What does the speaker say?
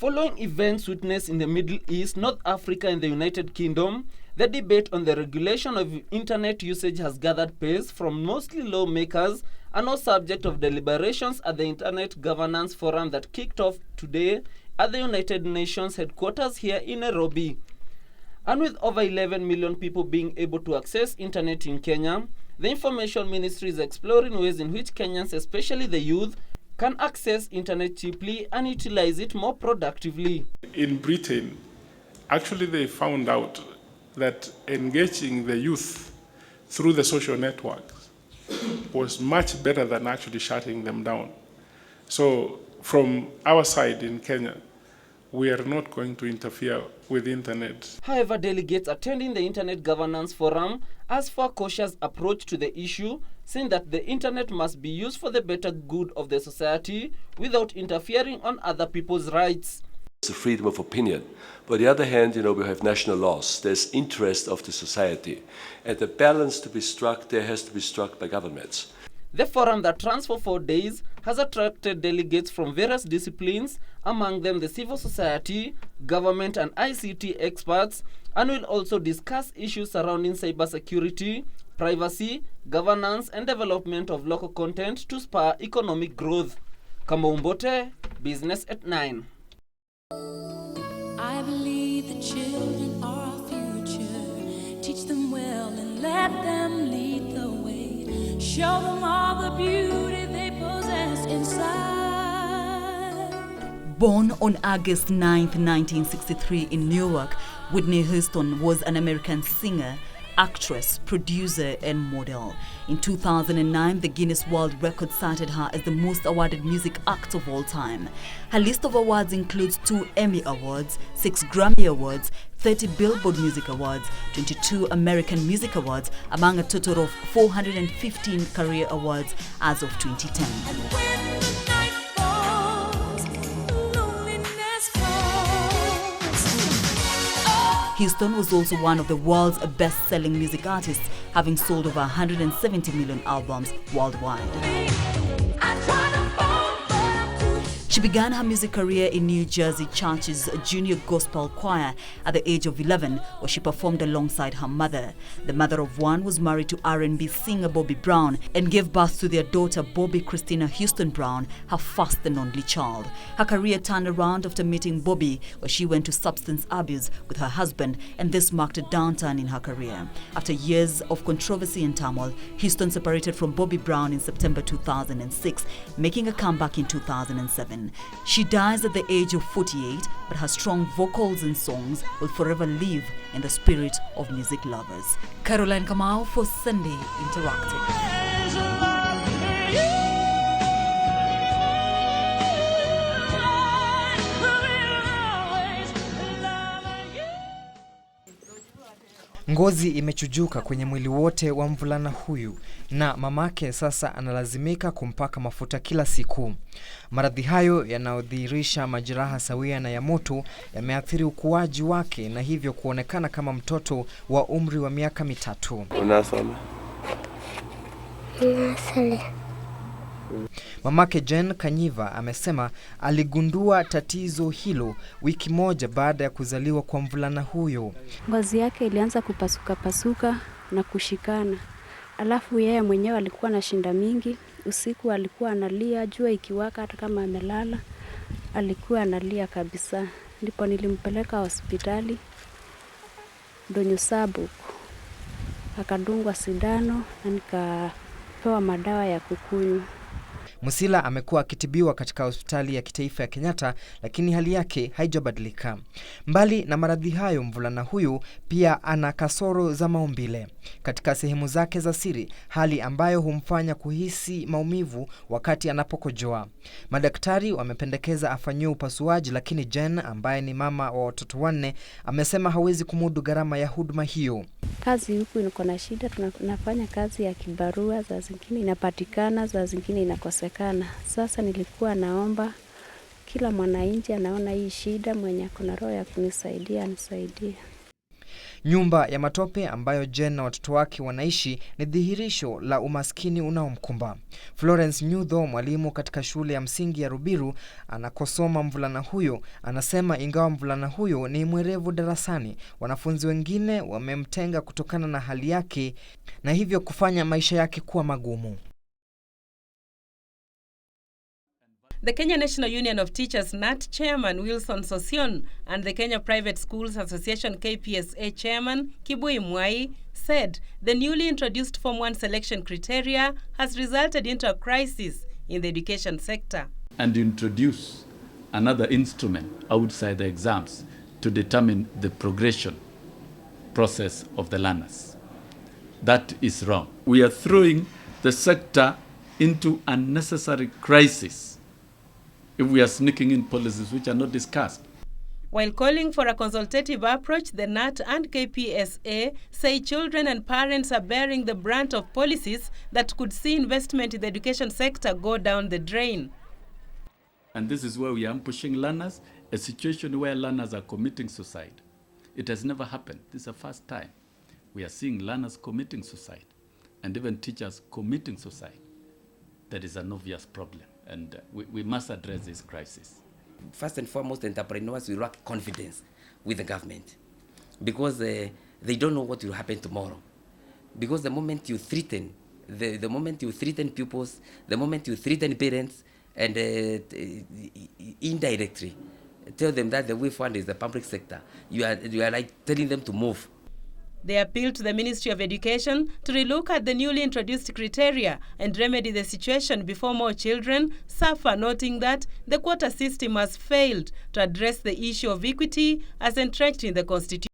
Following events witnessed in the Middle East, North Africa and the United Kingdom, the debate on the regulation of internet usage has gathered pace from mostly lawmakers and now subject of deliberations at the Internet Governance Forum that kicked off today at the United Nations headquarters here in Nairobi. And with over 11 million people being able to access internet in Kenya, the Information Ministry is exploring ways in which Kenyans, especially the youth, can access internet cheaply and utilize it more productively. In Britain, actually they found out that engaging the youth through the social networks was much better than actually shutting them down. So from our side in Kenya, we are not going to interfere with internet. However, delegates attending the Internet Governance Forum asked for a cautious approach to the issue, saying that the internet must be used for the better good of the society without interfering on other people's rights. It's the freedom of opinion. But on the other hand, we have national laws. There's interest of the society. And the balance to be struck there has to be struck by governments. The forum that runs for 4 days has attracted delegates from various disciplines, among them the civil society, government and ICT experts, and will also discuss issues surrounding cybersecurity, privacy, governance and development of local content to spur economic growth. Kamau Mbote, Business at 9. I believe the children are our future. Teach them well and let them lead the way. Show them all the beauty they possess inside. Born on August 9, 1963 in Newark, Whitney Houston was an American singer, actress, producer and model. In 2009, the Guinness World Record cited her as the most awarded music act of all time. Her list of awards includes 2 Emmy Awards, 6 Grammy Awards, 30 Billboard Music Awards, 22 American Music Awards, among a total of 415 career awards as of 2010. And when the night falls, loneliness falls. Houston was also one of the world's best-selling music artists, having sold over 170 million albums worldwide. She began her music career in New Jersey Church's junior gospel choir at the age of 11, where she performed alongside her mother. The mother of one was married to R&B singer Bobby Brown and gave birth to their daughter Bobby Christina Houston Brown, her first and only child. Her career turned around after meeting Bobby, where she went to substance abuse with her husband, and this marked a downturn in her career. After years of controversy and turmoil, Houston separated from Bobby Brown in September 2006, making a comeback in 2007. She dies at the age of 48, but her strong vocals and songs will forever live in the spirit of music lovers. Caroline Kamau for Sunday Interactive. Ngozi imechujuka kwenye mwili wote wa mvulana huyu na mamake sasa analazimika kumpaka mafuta kila siku. Maradhi hayo yanayodhihirisha majeraha sawia na ya moto yameathiri ukuaji wake na hivyo kuonekana kama mtoto wa umri wa miaka 3. Unasoma? Nasali. Mamake Jen Kanyiva amesema aligundua tatizo hilo wiki moja baada ya kuzaliwa kwa mvulana huyo. Ngozi yake ilianza kupasuka na kushikana. Alafu yeye mwenyewe alikuwa na shinda mingi. Usiku alikuwa analia, jua ikiwaka hata kama amelala. Alikuwa analia kabisa. Ndipo nilimpeleka hospitali Donyusabu. Akadungwa sindano na nikapewa madawa ya kukunywa. Musila amekuwa akitibiwa katika hospitali ya kitaifa ya Kenyatta, lakini hali yake haijabadilika. Mbali na maradhi hayo, mvulana huyu pia ana kasoro za maumbile katika sehemu zake za siri, hali ambayo humfanya kuhisi maumivu wakati anapokojoa. Madaktari wamependekeza afanyiwe upasuaji, lakini Jen ambaye ni mama wa watoto 4 amesema hawezi kumudu gharama ya huduma hiyo. Kazi huku iko na shida, tunafanya kazi ya kibarua, za zingine inapatikana, za zingine inakosekana. Sasa nilikuwa naomba kila mwananchi anaona hii shida, mwenye kuna roho ya kunisaidia anisaidie. Nyumba ya matope ambayo Jen na watoto wake wanaishi ni dhihirisho la umaskini unaomkumba. Florence Nyudho, mwalimu katika shule ya msingi ya Rubiru, anakosoma mvulana huyo, anasema ingawa mvulana huyo ni mwerevu darasani, wanafunzi wengine wamemtenga kutokana na hali yake na hivyo kufanya maisha yake kuwa magumu. The Kenya National Union of Teachers NAT Chairman Wilson Sosion and the Kenya Private Schools Association KPSA Chairman Kibui Mwai said the newly introduced Form 1 selection criteria has resulted into a crisis in the education sector. And introduce another instrument outside the exams to determine the progression process of the learners. That is wrong. We are throwing the sector into unnecessary crisis if we are sneaking in policies which are not discussed. While calling for a consultative approach, the NAT and KPSA say children and parents are bearing the brunt of policies that could see investment in the education sector go down the drain. And this is where we are pushing learners, a situation where learners are committing suicide. It has never happened. This is the first time we are seeing learners committing suicide and even teachers committing suicide. That is an obvious problem, and we must address this crisis. First and foremost, entrepreneurs will lack confidence with the government because they don't know what will happen tomorrow. Because the moment you threaten, the moment you threaten pupils, the moment you threaten parents, and indirectly tell them that the way forward is the public sector, you are like telling them to move. They appealed to the Ministry of Education to relook at the newly introduced criteria and remedy the situation before more children suffer, noting that the quota system has failed to address the issue of equity as entrenched in the Constitution.